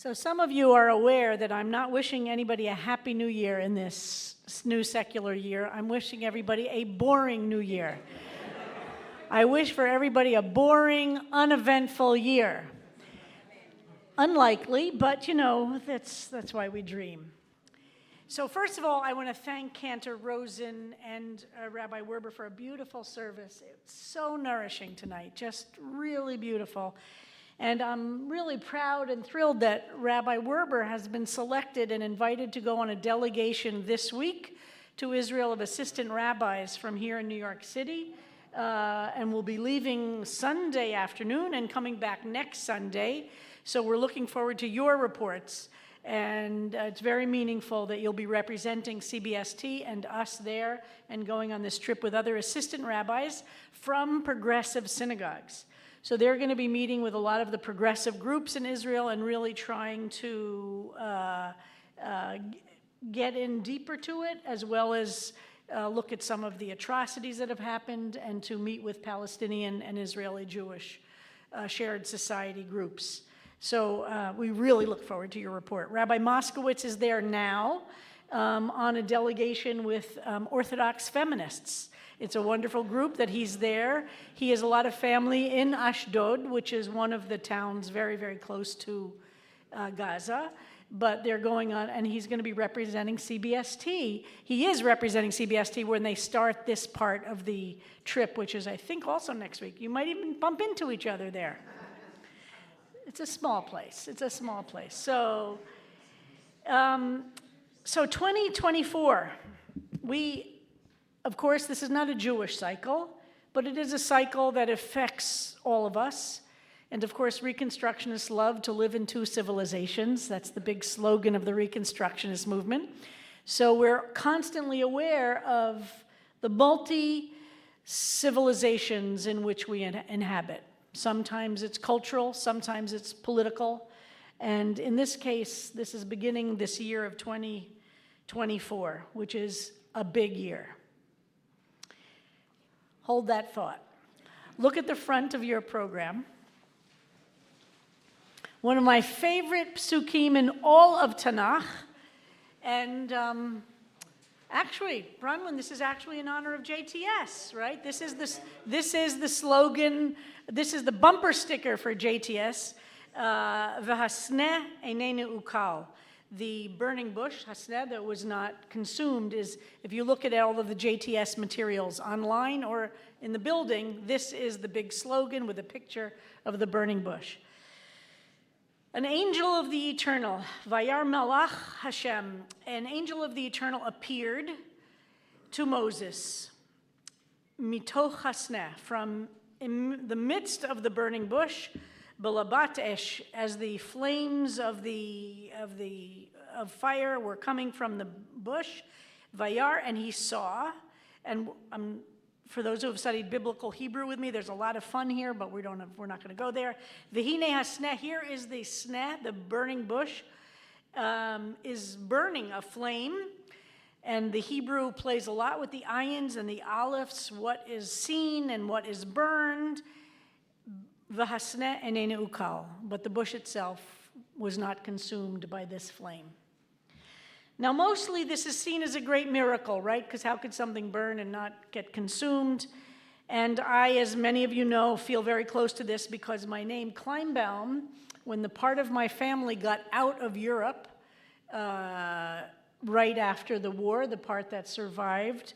So some of you are aware that I'm not wishing anybody a happy new year in this new secular year. I'm wishing everybody a boring new year. I wish for everybody a boring, uneventful year. Unlikely, but that's why we dream. So first of all, I want to thank Cantor Rosen and Rabbi Werber for a beautiful service. It's so nourishing tonight, just really beautiful. And I'm really proud and thrilled that Rabbi Werber has been selected and invited to go on a delegation this week to Israel of assistant rabbis from here in New York City. And we'll be leaving Sunday afternoon and coming back next Sunday. So we're looking forward to your reports. And it's very meaningful that you'll be representing CBST and us there and going on this trip with other assistant rabbis from progressive synagogues. So they're going to be meeting with a lot of the progressive groups in Israel and really trying to get in deeper to it, as well as look at some of the atrocities that have happened and to meet with Palestinian and Israeli Jewish shared society groups. So we really look forward to your report. Rabbi Moskowitz is there now on a delegation with Orthodox feminists. It's a wonderful group that he's there. He has a lot of family in Ashdod, which is one of the towns very, very close to Gaza. But they're going on, and he's going to be representing CBST. He is representing CBST when they start this part of the trip, which is, I think, also next week. You might even bump into each other there. It's a small place. It's a small place. So 2024, of course, this is not a Jewish cycle, but it is a cycle that affects all of us. And of course, Reconstructionists love to live in two civilizations. That's the big slogan of the Reconstructionist movement. So we're constantly aware of the multi-civilizations in which we inhabit. Sometimes it's cultural, sometimes it's political. And in this case, this is beginning this year of 2024, which is a big year. Hold that thought. Look at the front of your program. One of my favorite psukim in all of Tanakh. And actually, Bronwyn, this is actually in honor of JTS, right? This is the slogan, this is the bumper sticker for JTS. V'hasneh einenu ukal. The burning bush, hasneh, that was not consumed is, if you look at all of the JTS materials online or in the building, this is the big slogan with a picture of the burning bush. An angel of the Eternal, Vayar Malach Hashem, an angel of the Eternal appeared to Moses, mitoch hasneh, from in the midst of the burning bush, belabat esh, as the flames of fire were coming from the bush, Vayar, and he saw, and for those who have studied biblical Hebrew with me, there's a lot of fun here, but we're not going to go there. V'hine hasneh, here is the sneh, the burning bush, is burning a flame, and the Hebrew plays a lot with the ayins and the aleph, what is seen and what is burned. V'hasneh einenu ukal, but the bush itself was not consumed by this flame. Now, mostly this is seen as a great miracle, right? Because how could something burn and not get consumed? And I, as many of you know, feel very close to this because my name, Kleinbaum, when the part of my family got out of Europe right after the war, the part that survived,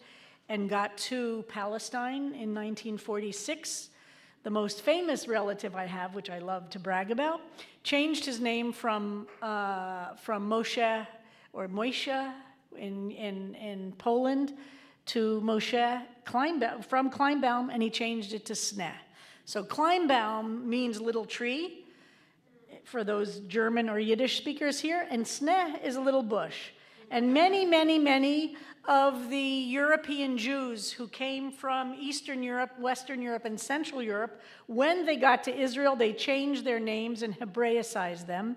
and got to Palestine in 1946, the most famous relative I have, which I love to brag about, changed his name from Moshe or Moishe in Poland to Moshe Kleinbaum, from Kleinbaum, and he changed it to Sneh. So Kleinbaum means little tree for those German or Yiddish speakers here, and Sneh is a little bush. And many, many, many of the European Jews who came from Eastern Europe, Western Europe, and Central Europe, when they got to Israel, they changed their names and Hebraicized them.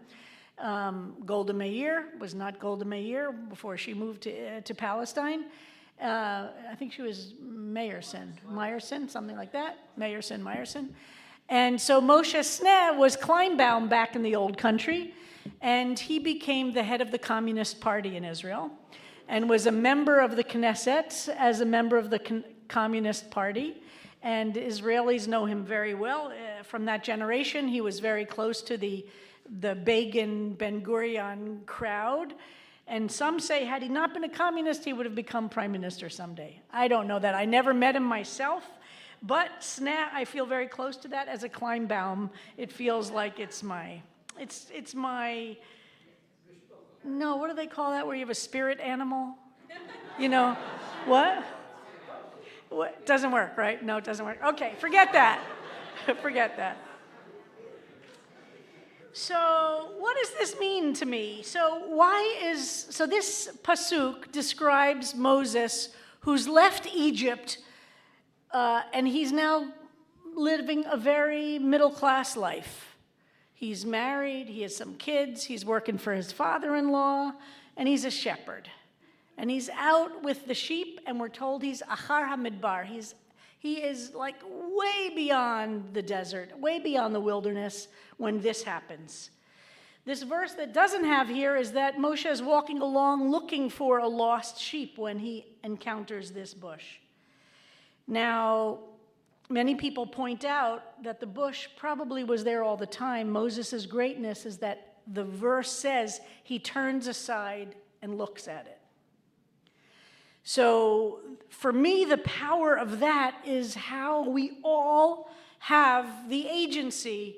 Golda Meir was not Golda Meir before she moved to Palestine. I think she was Meyerson, something like that. Meyerson. And so Moshe Sneh was Kleinbaum back in the old country. and he became the head of the Communist Party in Israel and was a member of the Knesset as a member of the Communist Party. And Israelis know him very well. From that generation, he was very close to the Begin Ben Gurion crowd. And some say, had he not been a communist, he would have become prime minister someday. I don't know that. I never met him myself, but I feel very close to that. As a Kleinbaum, it feels like it's my, no, what do they call that, where you have a spirit animal? You know, what? What? Doesn't work, right? No, it doesn't work. Okay, forget that. Forget that. So what does this mean to me? So this pasuk describes Moses, who's left Egypt, and he's now living a very middle-class life. He's married, he has some kids, he's working for his father-in-law, and he's a shepherd. And he's out with the sheep, and we're told he's achar hamidbar. He is like way beyond the desert, way beyond the wilderness when this happens. This verse that doesn't have here is that Moshe is walking along looking for a lost sheep when he encounters this bush. Now, many people point out that the bush probably was there all the time. Moses' greatness is that the verse says he turns aside and looks at it. So for me, the power of that is how we all have the agency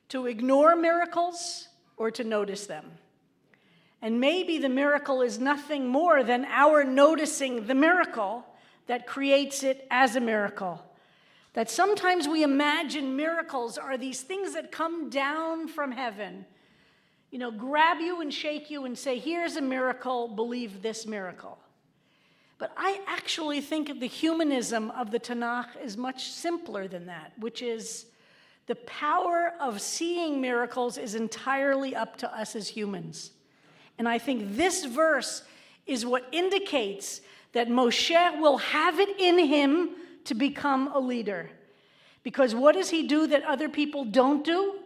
to ignore miracles or to notice them. And maybe the miracle is nothing more than our noticing the miracle that creates it as a miracle. That sometimes we imagine miracles are these things that come down from heaven, you know, grab you and shake you and say, here's a miracle, believe this miracle. But I actually think of the humanism of the Tanakh is much simpler than that, which is the power of seeing miracles is entirely up to us as humans. And I think this verse is what indicates that Moshe will have it in him to become a leader. Because what does he do that other people don't do?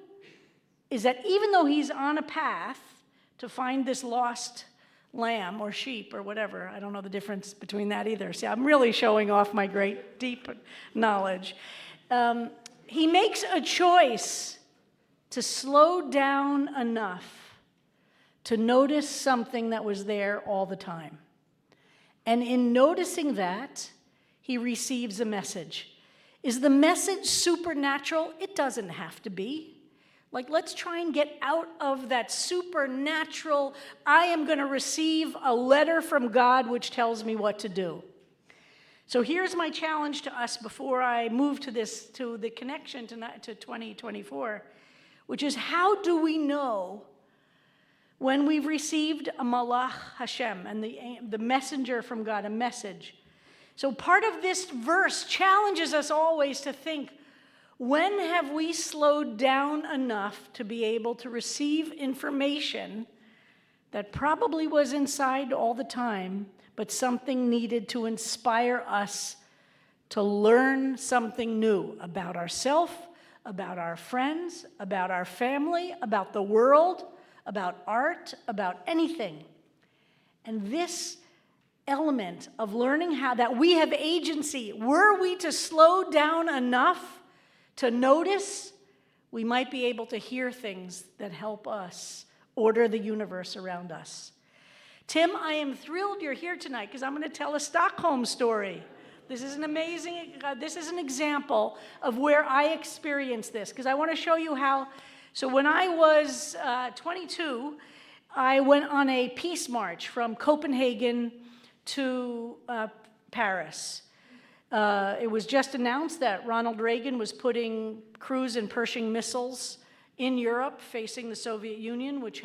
Is that even though he's on a path to find this lost lamb or sheep or whatever, I don't know the difference between that either. See, I'm really showing off my great deep knowledge. He makes a choice to slow down enough to notice something that was there all the time. And in noticing that, he receives a message. Is the message supernatural? It doesn't have to be. Like, let's try and get out of that supernatural, I am going to receive a letter from God which tells me what to do. So here's my challenge to us before I move to the connection to 2024, which is how do we know when we've received a malach Hashem and the messenger from God, a message? So part of this verse challenges us always to think, when have we slowed down enough to be able to receive information that probably was inside all the time, but something needed to inspire us to learn something new about ourselves, about our friends, about our family, about the world, about art, about anything? And this element of learning how that we have agency, were we to slow down enough to notice, we might be able to hear things that help us order the universe around us. Tim, I am thrilled you're here tonight because I'm going to tell a Stockholm story. This is an amazing, this is an example of where I experienced this, because I want to show you how. So when I was 22, I went on a peace march from Copenhagen to Paris. It was just announced that Ronald Reagan was putting cruise and Pershing missiles in Europe facing the Soviet Union, which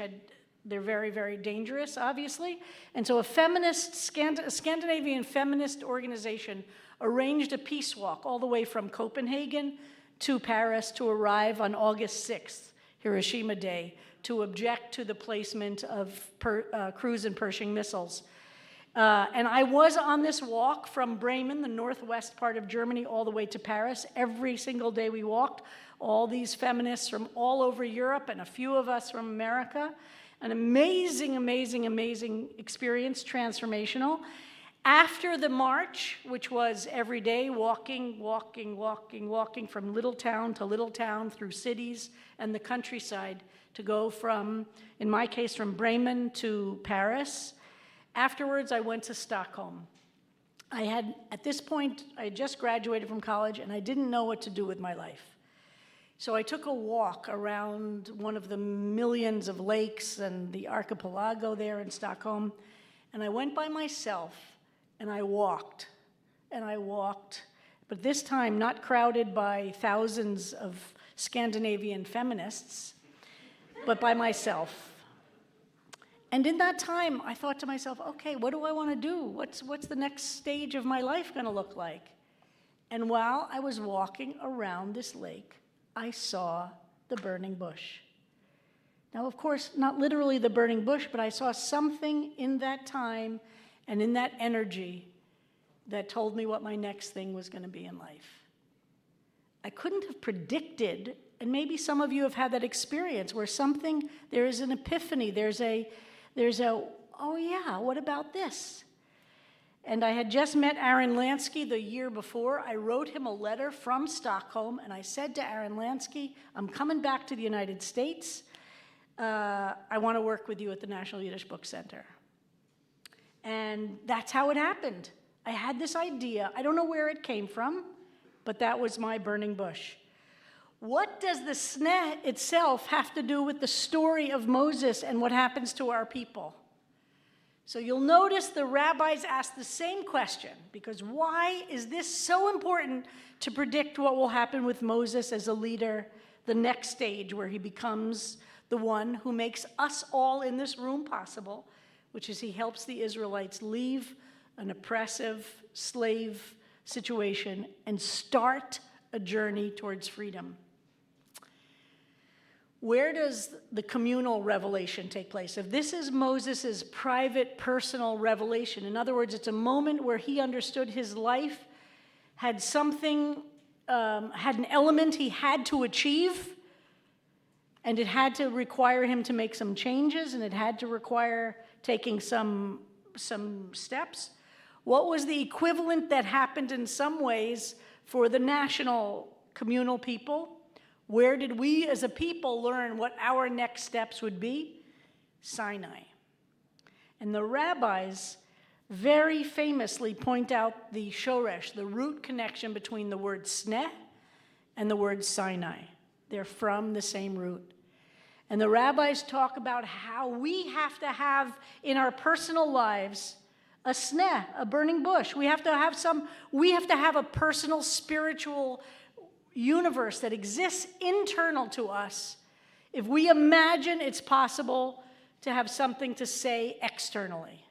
they're very, very dangerous, obviously. And so a Scandinavian feminist organization arranged a peace walk all the way from Copenhagen to Paris to arrive on August 6th, Hiroshima Day, to object to the placement of cruise and Pershing missiles. And I was on this walk from Bremen, the northwest part of Germany, all the way to Paris. Every single day we walked, all these feminists from all over Europe and a few of us from America. An amazing, amazing, amazing experience, transformational. After the march, which was every day walking from little town to little town through cities and the countryside to go from, in my case, from Bremen to Paris. Afterwards, I went to Stockholm. At this point, I had just graduated from college and I didn't know what to do with my life. So I took a walk around one of the millions of lakes and the archipelago there in Stockholm, and I went by myself and I walked, but this time not crowded by thousands of Scandinavian feminists, but by myself. And in that time, I thought to myself, okay, what do I want to do? What's the next stage of my life going to look like? And while I was walking around this lake, I saw the burning bush. Now, of course, not literally the burning bush, but I saw something in that time and in that energy that told me what my next thing was going to be in life. I couldn't have predicted, and maybe some of you have had that experience where there is an epiphany, there's a, oh yeah, what about this? And I had just met Aaron Lansky the year before. I wrote him a letter from Stockholm, and I said to Aaron Lansky, I'm coming back to the United States. I want to work with you at the National Yiddish Book Center. And that's how it happened. I had this idea. I don't know where it came from, but that was my burning bush. What does the sneh itself have to do with the story of Moses and what happens to our people? So you'll notice the rabbis ask the same question, because why is this so important to predict what will happen with Moses as a leader, the next stage where he becomes the one who makes us all in this room possible, which is he helps the Israelites leave an oppressive slave situation and start a journey towards freedom. Where does the communal revelation take place? If this is Moses' private, personal revelation, in other words, it's a moment where he understood his life had something, had an element he had to achieve, and it had to require him to make some changes, and it had to require taking some steps. What was the equivalent that happened in some ways for the national communal people? Where did we as a people learn what our next steps would be? Sinai. And the rabbis very famously point out the shoresh, the root connection between the word sneh and the word Sinai. They're from the same root. And the rabbis talk about how we have to have in our personal lives a sneh, a burning bush. We have to have a personal spiritual universe that exists internal to us if we imagine it's possible to have something to say externally.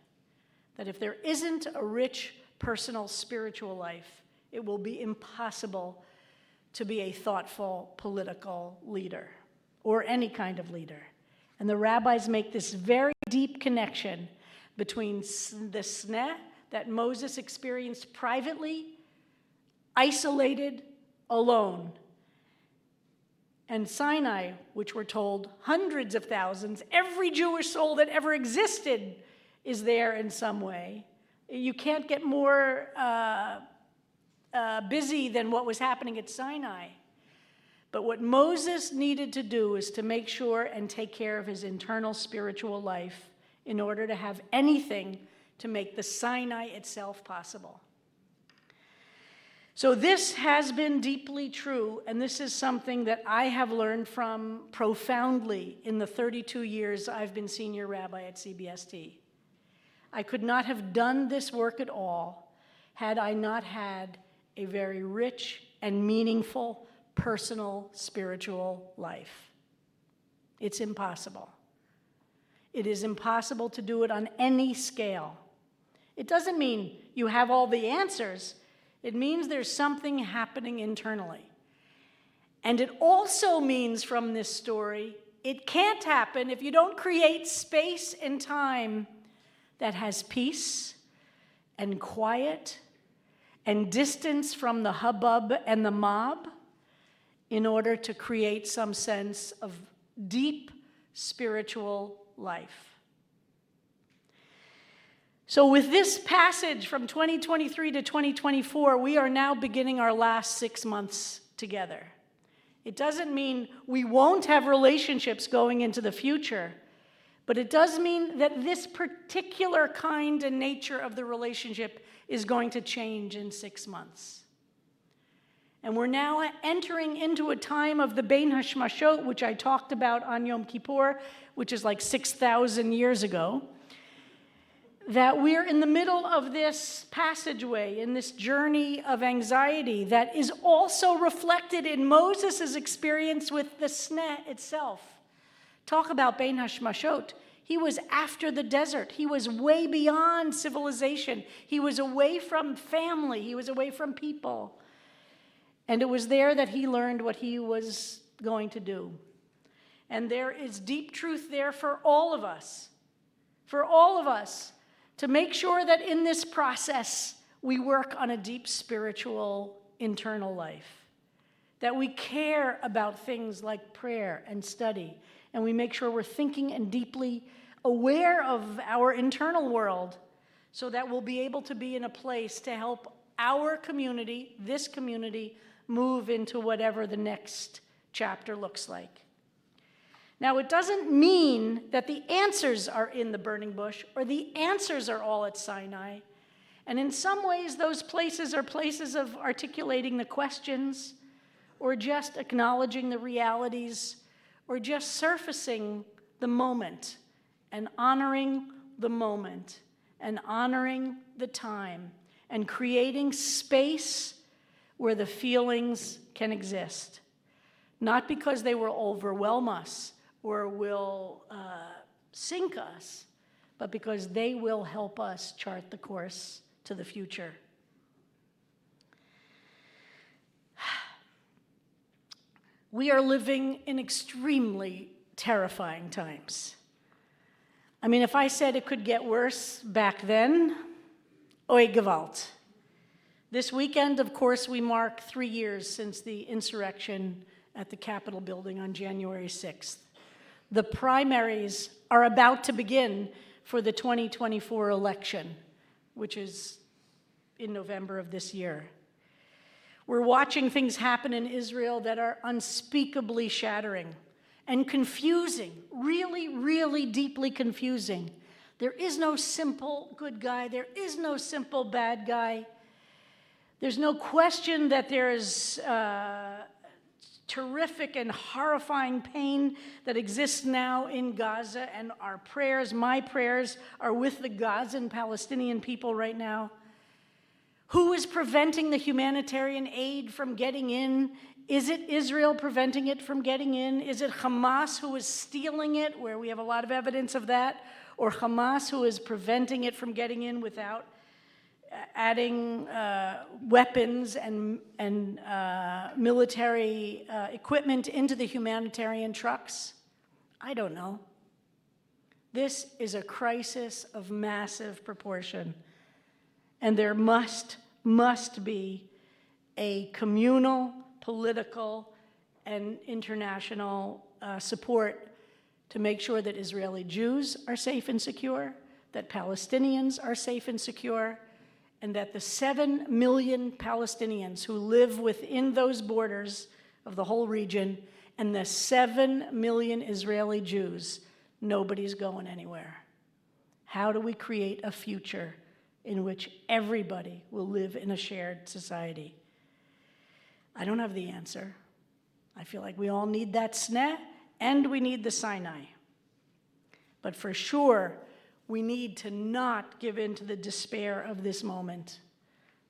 That if there isn't a rich personal spiritual life, it will be impossible to be a thoughtful political leader or any kind of leader. And the rabbis make this very deep connection between the sneh that Moses experienced privately, isolated, alone, and Sinai, which we're told hundreds of thousands, every Jewish soul that ever existed is there in some way. You can't get more busy than what was happening at Sinai. But what Moses needed to do is to make sure and take care of his internal spiritual life in order to have anything to make the Sinai itself possible. So this has been deeply true, and this is something that I have learned from profoundly in the 32 years I've been senior rabbi at CBST. I could not have done this work at all had I not had a very rich and meaningful personal spiritual life. It's impossible. It is impossible to do it on any scale. It doesn't mean you have all the answers. It means there's something happening internally. And it also means from this story, it can't happen if you don't create space and time that has peace, and quiet and distance from the hubbub and the mob in order to create some sense of deep spiritual life. So with this passage from 2023 to 2024, we are now beginning our last 6 months together. It doesn't mean we won't have relationships going into the future, but it does mean that this particular kind and nature of the relationship is going to change in 6 months. And we're now entering into a time of the Bein Hashmashot, which I talked about on Yom Kippur, which is like 6,000 years ago, that we're in the middle of this passageway, in this journey of anxiety that is also reflected in Moses' experience with the Sneh itself. Talk about Bein Hashmashot. He was after the desert. He was way beyond civilization. He was away from family. He was away from people. And it was there that he learned what he was going to do. And there is deep truth there for all of us. For all of us. To make sure that in this process, we work on a deep spiritual internal life. That we care about things like prayer and study. And we make sure we're thinking and deeply aware of our internal world so that we'll be able to be in a place to help our community, this community, move into whatever the next chapter looks like. Now, it doesn't mean that the answers are in the burning bush or the answers are all at Sinai. And in some ways, those places are places of articulating the questions or just acknowledging the realities or just surfacing the moment and honoring the moment and honoring the time and creating space where the feelings can exist. Not because they will overwhelm us or will sink us, but because they will help us chart the course to the future. We are living in extremely terrifying times. I mean, if I said it could get worse back then, oi gewalt. This weekend, of course, we mark 3 years since the insurrection at the Capitol building on January 6th. The primaries are about to begin for the 2024 election, which is in November of this year. We're watching things happen in Israel that are unspeakably shattering and confusing, really, really deeply confusing. There is no simple good guy. There is no simple bad guy. There's no question that there is terrific and horrifying pain that exists now in Gaza, and our prayers, my prayers, are with the Gazan Palestinian people right now. Who is preventing the humanitarian aid from getting in? Is it Israel preventing it from getting in? Is it Hamas who is stealing it, where we have a lot of evidence of that? Or Hamas who is preventing it from getting in without adding weapons and military equipment into the humanitarian trucks? I don't know. This is a crisis of massive proportion. And there must be a communal, political, and international support to make sure that Israeli Jews are safe and secure, that Palestinians are safe and secure, and that the 7 million Palestinians who live within those borders of the whole region and the 7 million Israeli Jews, nobody's going anywhere. How do we create a future in which everybody will live in a shared society? I don't have the answer. I feel like we all need that Sneh and we need the Sinai. But for sure, we need to not give in to the despair of this moment,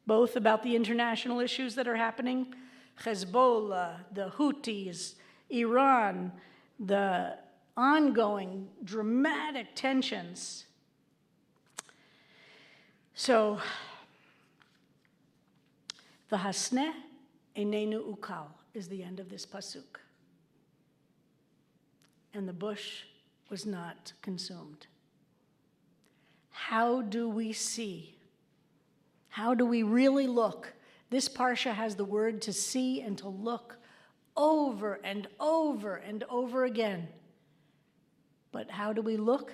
both about the international issues that are happening, Hezbollah, the Houthis, Iran, the ongoing dramatic tensions. So, V'hasneh einenu ukal is the end of this pasuk. And the bush was not consumed. How do we see How do we really look? This parsha has the word to see and to look over and over and over again. But how do we look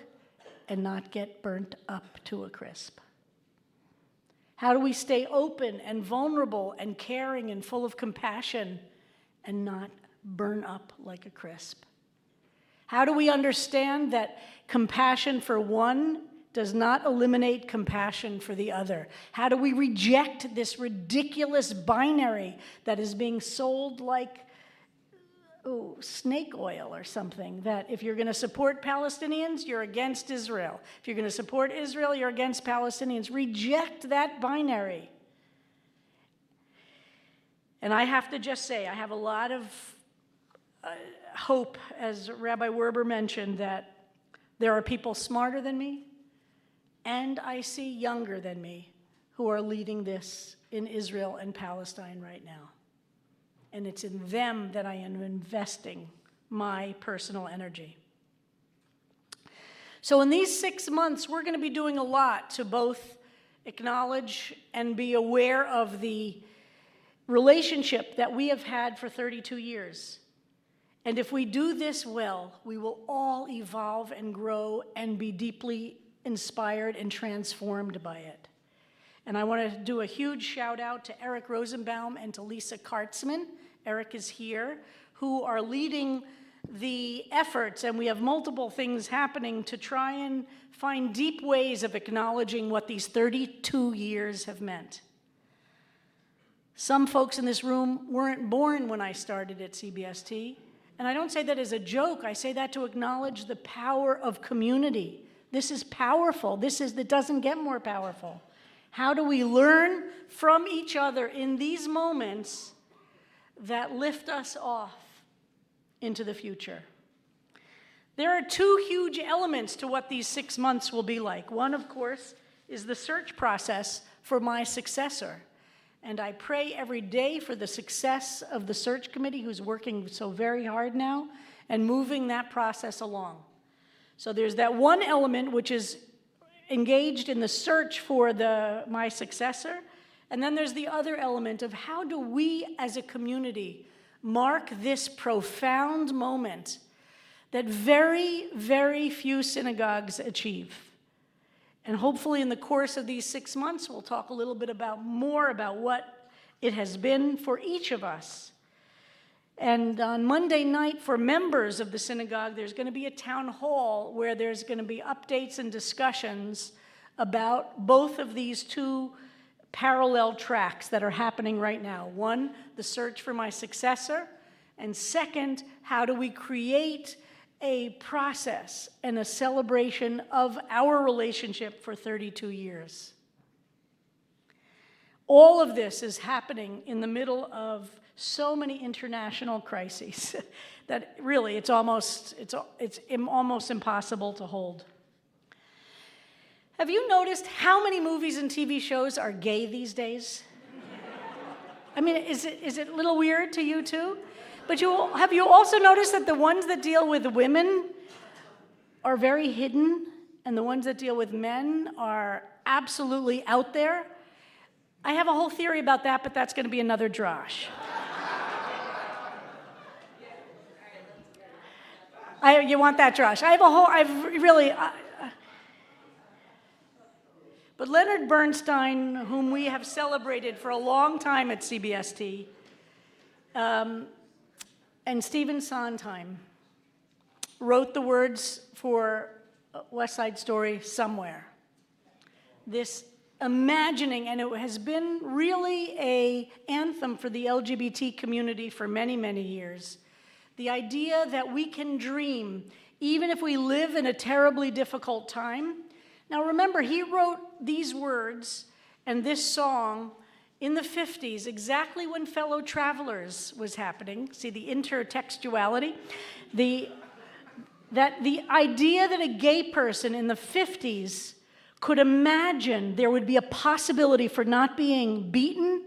and not get burnt up to a crisp? How do we stay open and vulnerable and caring and full of compassion and not burn up like a crisp? How do we understand that compassion for one does not eliminate compassion for the other? How do we reject this ridiculous binary that is being sold like snake oil or something, that if you're going to support Palestinians, you're against Israel. If you're going to support Israel, you're against Palestinians. Reject that binary. And I have to just say, I have a lot of hope, as Rabbi Werber mentioned, that there are people smarter than me, and I see younger than me, who are leading this in Israel and Palestine right now. And it's in them that I am investing my personal energy. So in these 6 months, we're going to be doing a lot to both acknowledge and be aware of the relationship that we have had for 32 years. And if we do this well, we will all evolve and grow and be deeply inspired and transformed by it. And I want to do a huge shout out to Eric Rosenbaum and to Lisa Kartzman. Eric is here, who are leading the efforts, and we have multiple things happening to try and find deep ways of acknowledging what these 32 years have meant. Some folks in this room weren't born when I started at CBST, and I don't say that as a joke. I say that to acknowledge the power of community. This is powerful. That doesn't get more powerful. How do we learn from each other in these moments that lift us off into the future? There are two huge elements to what these 6 months will be like. One, of course, is the search process for my successor. And I pray every day for the success of the search committee, who's working so very hard now and moving that process along. So there's that one element which is engaged in the search for my successor. And then there's the other element of how do we as a community mark this profound moment that very, very few synagogues achieve. And hopefully in the course of these 6 months, we'll talk a little bit more about what it has been for each of us. And on Monday night, for members of the synagogue, there's going to be a town hall where there's going to be updates and discussions about both of these two parallel tracks that are happening right now. One, the search for my successor, and second, how do we create a process and a celebration of our relationship for 32 years. All of this is happening in the middle of so many international crises that really it's almost impossible to hold. Have you noticed how many movies and TV shows are gay these days? I mean, is it a little weird to you too? But have you also noticed that the ones that deal with women are very hidden, and the ones that deal with men are absolutely out there? I have a whole theory about that, but that's going to be another Drash. You want that, Drash? But Leonard Bernstein, whom we have celebrated for a long time at CBST, and Stephen Sondheim wrote the words for West Side Story somewhere. This imagining, and it has been really an anthem for the LGBT community for many, many years. The idea that we can dream, even if we live in a terribly difficult time. Now remember, he wrote these words and this song in the 50s, exactly when Fellow Travelers was happening. See the intertextuality? The idea that a gay person in the 50s could imagine there would be a possibility for not being beaten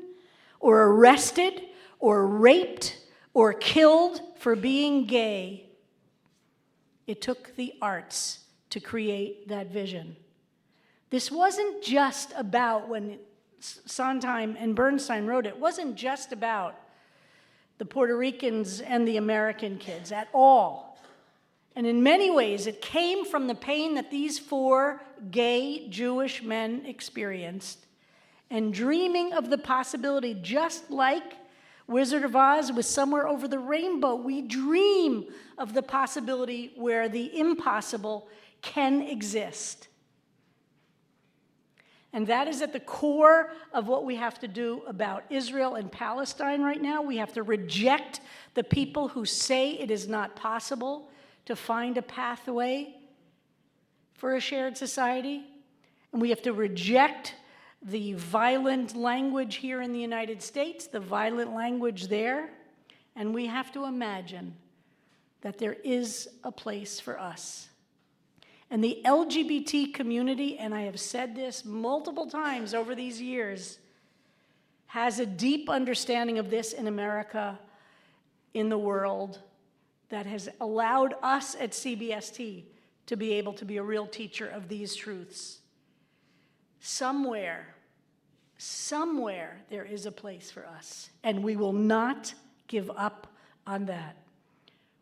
or arrested or raped or killed for being gay. It took the arts to create that vision. This wasn't just about when Sondheim and Bernstein wrote it, wasn't just about the Puerto Ricans and the American kids at all. And in many ways, it came from the pain that these 4 gay Jewish men experienced, and dreaming of the possibility, just like Wizard of Oz was somewhere over the rainbow, we dream of the possibility where the impossible can exist. And that is at the core of what we have to do about Israel and Palestine right now. We have to reject the people who say it is not possible to find a pathway for a shared society. And we have to reject the violent language here in the United States, the violent language there. And we have to imagine that there is a place for us. And the LGBT community, and I have said this multiple times over these years, has a deep understanding of this in America, in the world, that has allowed us at CBST to be able to be a real teacher of these truths. Somewhere there is a place for us, and we will not give up on that.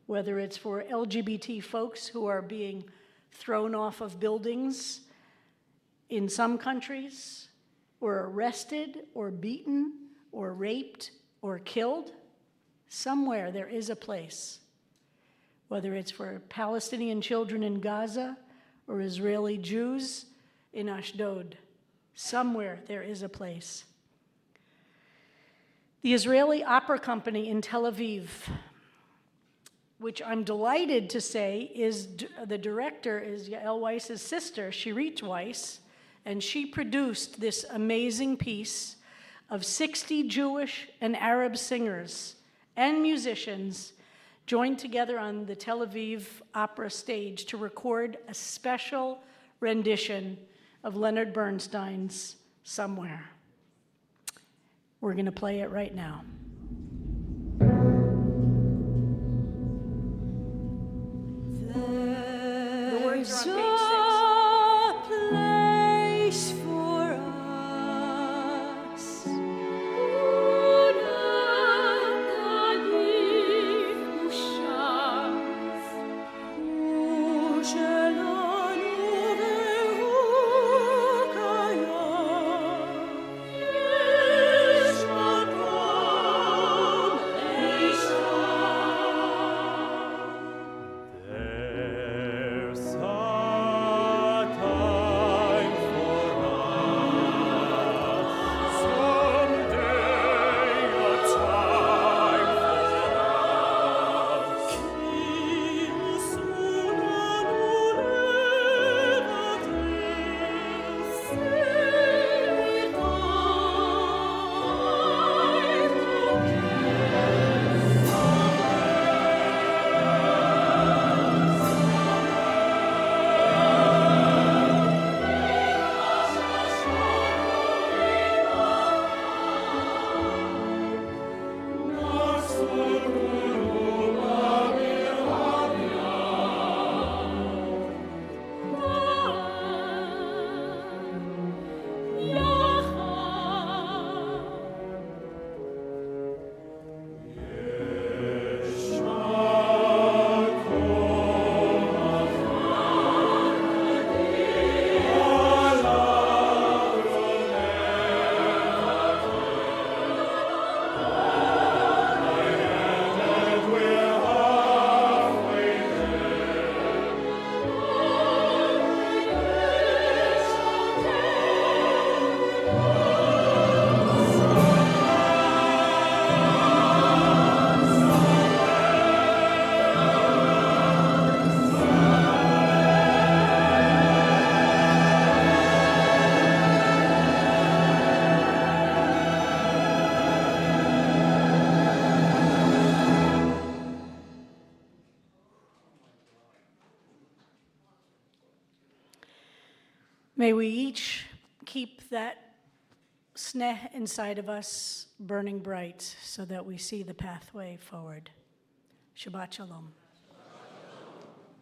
Whether it's for LGBT folks who are being thrown off of buildings in some countries, or arrested, or beaten, or raped, or killed, somewhere there is a place. Whether it's for Palestinian children in Gaza or Israeli Jews in Ashdod, somewhere there is a place. The Israeli Opera Company in Tel Aviv, which I'm delighted to say is the director is Yael Weiss's sister, Shirit Weiss, and she produced this amazing piece of 60 Jewish and Arab singers and musicians joined together on the Tel Aviv Opera stage to record a special rendition of Leonard Bernstein's Somewhere. We're going to play it right now. The words are on page 6. May we each keep that sneh inside of us burning bright so that we see the pathway forward. Shabbat Shalom.